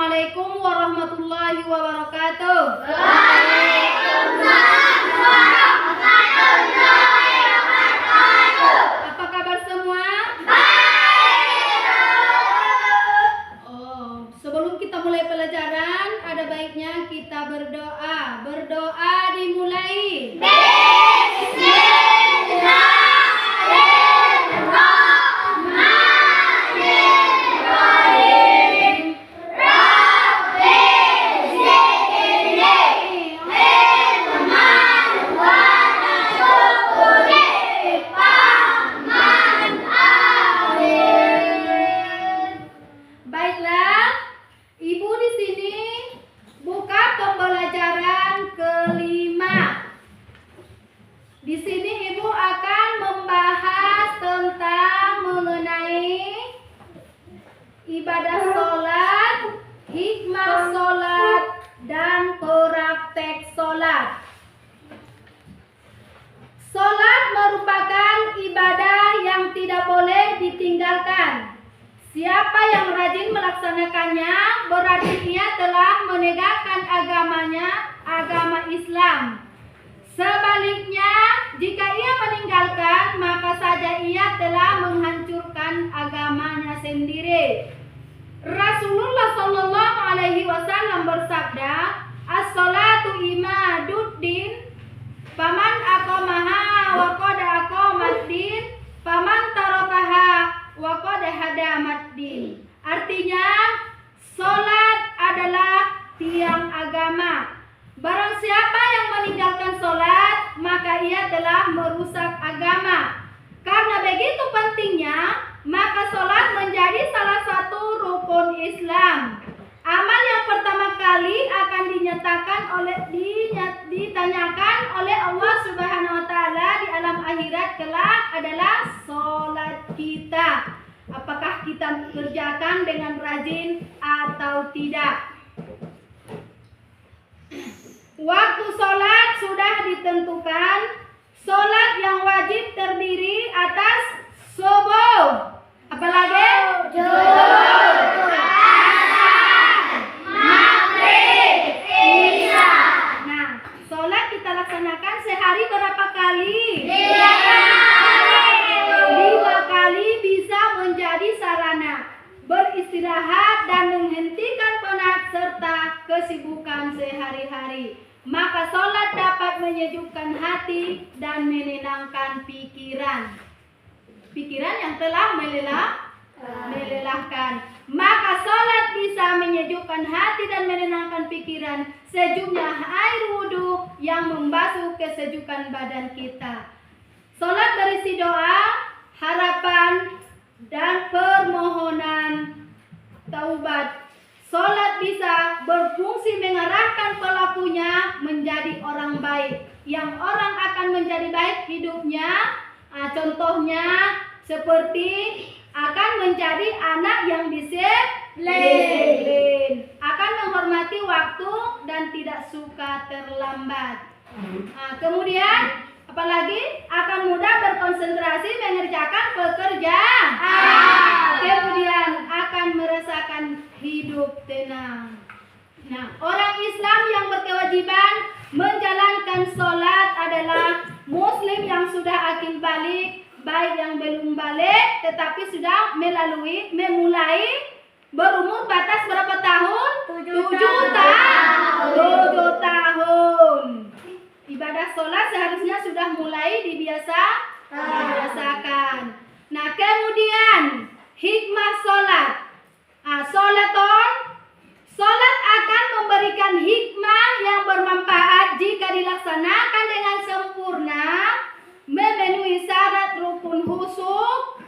Assalamualaikum warahmatullahi wabarakatuh. Waalaikumsalam warahmatullahi wabarakatuh. Apa kabar semua? Baik. Sebelum kita mulai pelajaran, ada baiknya kita berdoa. Berdoa dimulai. Di sini Ibu akan membahas tentang mengenai ibadah sholat, hikmah sholat, dan praktek sholat. Sholat merupakan ibadah yang tidak boleh ditinggalkan. Siapa yang rajin melaksanakannya berarti ia telah menegakkan agamanya, agama Islam. Sebaliknya, jika ia meninggalkan, maka saja ia telah menghancurkan agamanya sendiri. Rasulullah Shallallahu Alaihi Wasallam bersabda, "As-salatu imaduddin, faman aqamaha wa qad aqamaddin, faman tarakaha wa qad hadamaddin." Artinya, salat adalah tiang agama. Barang siapa yang meninggalkan sholat, maka ia telah merusak agama. Karena begitu pentingnya, maka sholat menjadi salah satu rukun Islam. Amal yang pertama kali akan ditanyakan oleh Allah Subhanahu wa Ta'ala di alam akhirat kelak adalah sholat kita. Apakah kita kerjakan dengan rajin atau tidak? Waktu sholat sudah ditentukan. Sholat yang wajib terdiri atas subuh, apalagi zuhur, asar, maghrib, isya. Nah, sholat kita laksanakan sehari berapa kali? 3 kali. 5 kali bisa menjadi sarana beristirahat dan menghentikan penat serta kesibukan sehari-hari. Maka sholat dapat menyejukkan hati dan menenangkan pikiran. Pikiran yang telah melelahkan. Maka sholat bisa menyejukkan hati dan menenangkan pikiran. Sejuknya air wudhu yang membasuh kesejukan badan kita. Sholat berisi doa, harapan, dan permohonan taubat. Sholat bisa berfungsi mengarahkan pelakunya menjadi orang baik. Yang orang akan menjadi baik hidupnya, contohnya seperti akan menjadi anak yang disiplin, akan menghormati waktu dan tidak suka terlambat. Kemudian apalagi akan mudah berkonsentrasi mengerjakan pekerjaan. Kemudian akan merasakan hidup tenang. Nah, orang Islam yang berkewajiban menjalankan sholat adalah muslim yang sudah akil balik, baik yang belum balik tetapi sudah memulai berumur batas berapa tahun? 7 tahun. Ibadah sholat seharusnya sudah mulai dibiasakan. Nah, kemudian hikmah sholat. Sholat akan memberikan hikmah yang bermanfaat jika dilaksanakan dengan sempurna, memenuhi syarat rukun khusyuk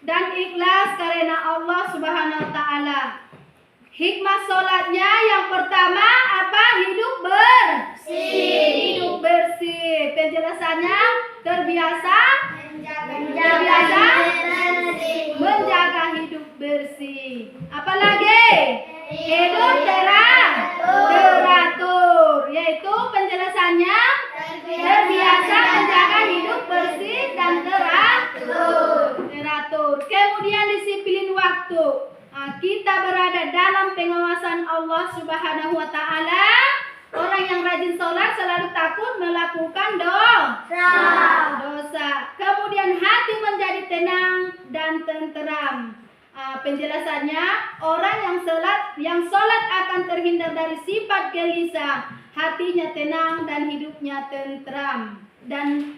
dan ikhlas karena Allah Subhanahu wa Ta'ala. Hikmah sholatnya yang pertama apa? Hidup bersih. Penjelasannya terbiasa menjaga hidup bersih. Apalagi hidup teratur, yaitu penjelasannya terbiasa menjaga hidup bersih dan teratur. Kemudian disiplin waktu. Kita berada dalam pengawasan Allah Subhanahu wa taala, orang yang rajin sholat selalu takut melakukan dosa. Kemudian hati menjadi tenang dan tenteram. Penjelasannya, orang yang sholat akan terhindar dari sifat gelisah, hatinya tenang dan hidupnya tenteram. Dan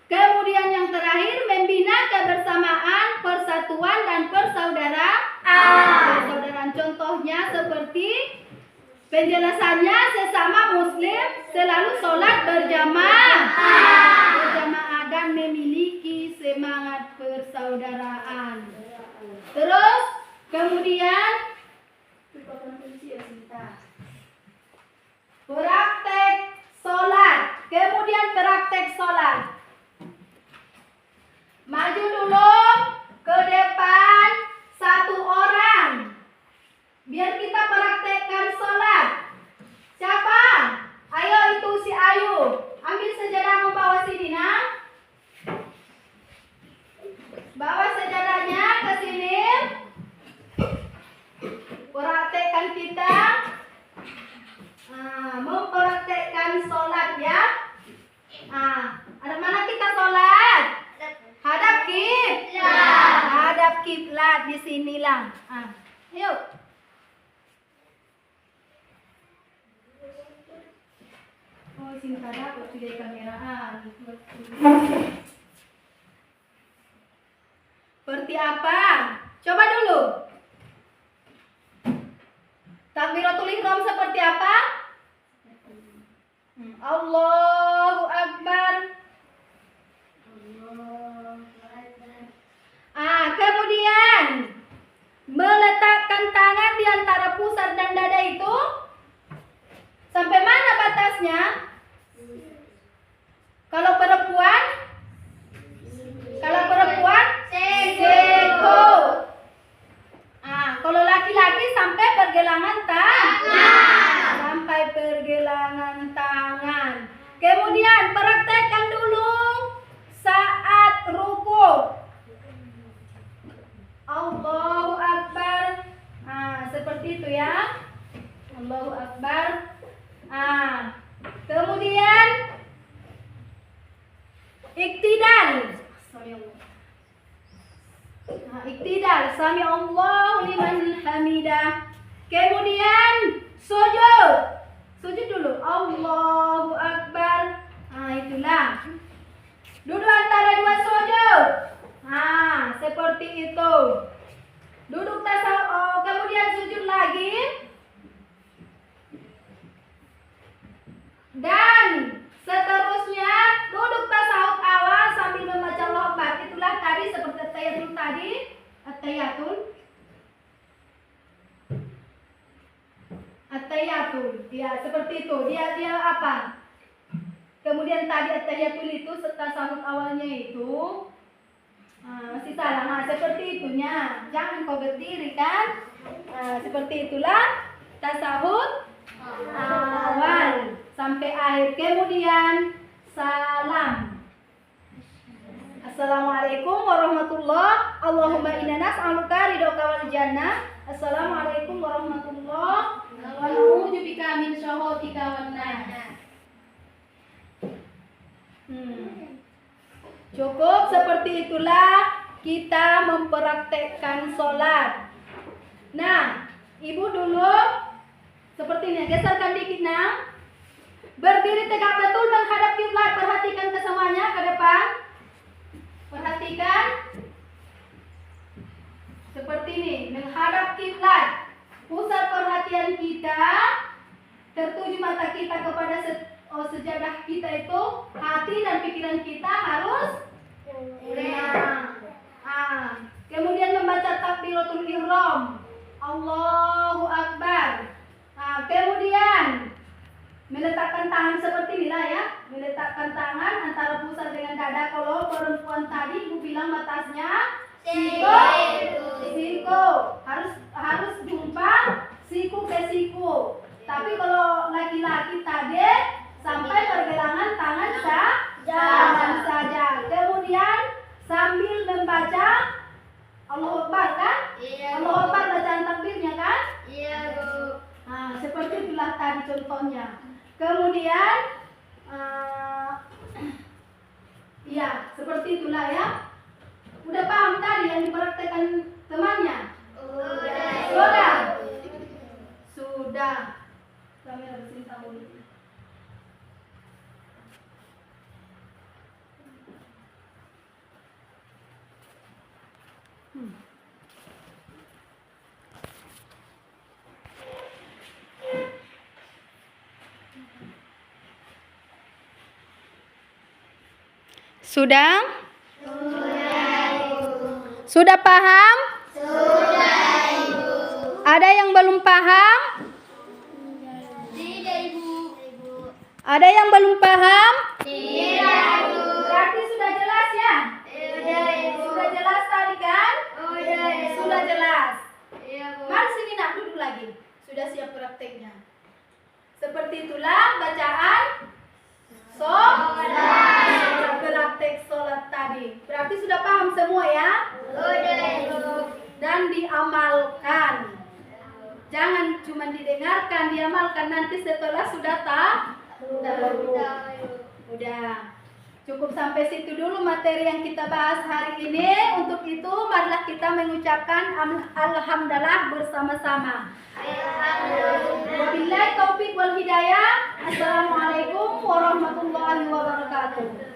kemudian yang terakhir, membina kebersamaan, persatuan dan persaudaraan. Contohnya seperti penjelasannya, sesama muslim selalu sholat berjamaah dan memiliki semangat persaudaraan. Terus kemudian praktek sholat. Kemudian praktek sholat. Maju dulu ke depan satu orang. Biar kita praktekkan sholat. Siapa? Ayo, itu si Ayu. Ambil sejadah, membawa sini, nah. Bawa sejadahnya ke sini. Praktekkan kita mempraktekkan sholat ya. Ada mana kita sholat? Hadap kiblat. Hadap kiblat di sinilah. Yuk. Oh, sini ada kok sudah kameraan. Seperti apa? Coba dulu. Takbiratul ihram seperti apa? Allahu Akbar. Kemudian meletakkan tangan di antara pusar dan dada itu sampai mana batasnya? Kalau perempuan seko. Kalau laki-laki sampai pergelangan tangan. Kemudian praktekkan dulu saat ruku. Allahu Akbar. Seperti itu ya. Allahu Akbar. Kemudian iktidal. Iktidal, sami Allahu liman hamidah. Kemudian sujud. Sujud dulu. Allahu Akbar. Itulah. Duduk antara dua sujud. Seperti itu. Duduk tasawuf, kemudian sujud lagi. Dan seterusnya duduk tasawuf awal sambil membaca Allahu Akbar. Itulah tadi seperti tahiyatul tadi. At-tahiyatul. Ya, seperti itu. Dia apa? Kemudian tadi at-tahiyatul itu tasawuf awalnya itu masih salah. Seperti itunya. Jangan kau berdiri kan? Seperti itulah tasawuf awal sampai akhir. Kemudian salam. Assalamualaikum warahmatullahi. Allahumma inna nas'aluka ridhoka wal jannah. Assalamualaikum warahmatullahi wa na'udzubika min syarrika wan nar. Cukup seperti itulah kita mempraktekkan sholat. Nah, ibu dulu seperti ini, geserkan dikit nah. Berdiri tegak betul menghadap kiblat. Perhatikan kesemuanya ke depan. Perhatikan. Seperti ini, menghadap kiblat. Pusat perhatian kita, tertuju mata kita kepada sejadah kita itu, hati dan pikiran kita harus tenang. Kemudian membaca takbiratul ihram. Allahu Akbar. Kemudian meletakkan tangan seperti inilah ya. Meletakkan tangan antara pusar dengan dada. Kalau perempuan tadi ibu bilang batasnya siku. Harus jumpa siku ke siku. Tapi kalau laki-laki tadi sampai pergelangan tangan saja. Kemudian sambil membaca Allahu Akbar kan? Iya. Allahu Akbar bacaan takbirnya kan? Iya, Bu. tadi contohnya. Kemudian ya seperti itulah ya. Udah paham tadi yang dipraktekkan temannya? Sudah. Sudah. Kami harus minta dulu. Sudah? Sudah paham? Ada yang belum paham? Tidak, Ibu. Ada yang belum paham? Tidak, Ibu. Berarti sudah jelas ya? Sudah, Ibu. Sudah jelas tadi kan? Sudah, Ibu. Sudah jelas. Iya, Bu. Mari sini nak duduk lagi. Sudah siap prakteknya. Seperti itulah bacaan praktek sholat tadi. Berarti sudah paham semua ya? Sudah, Ibu. Dan diamalkan. Jangan cuma didengarkan, diamalkan. Nanti setelah sudah tahu. Udah. Cukup sampai situ dulu materi yang kita bahas hari ini. Untuk itu marilah kita mengucapkan alhamdulillah bersama-sama. Wabillahi taufik wal hidayah. Assalamualaikum warahmatullahi wabarakatuh.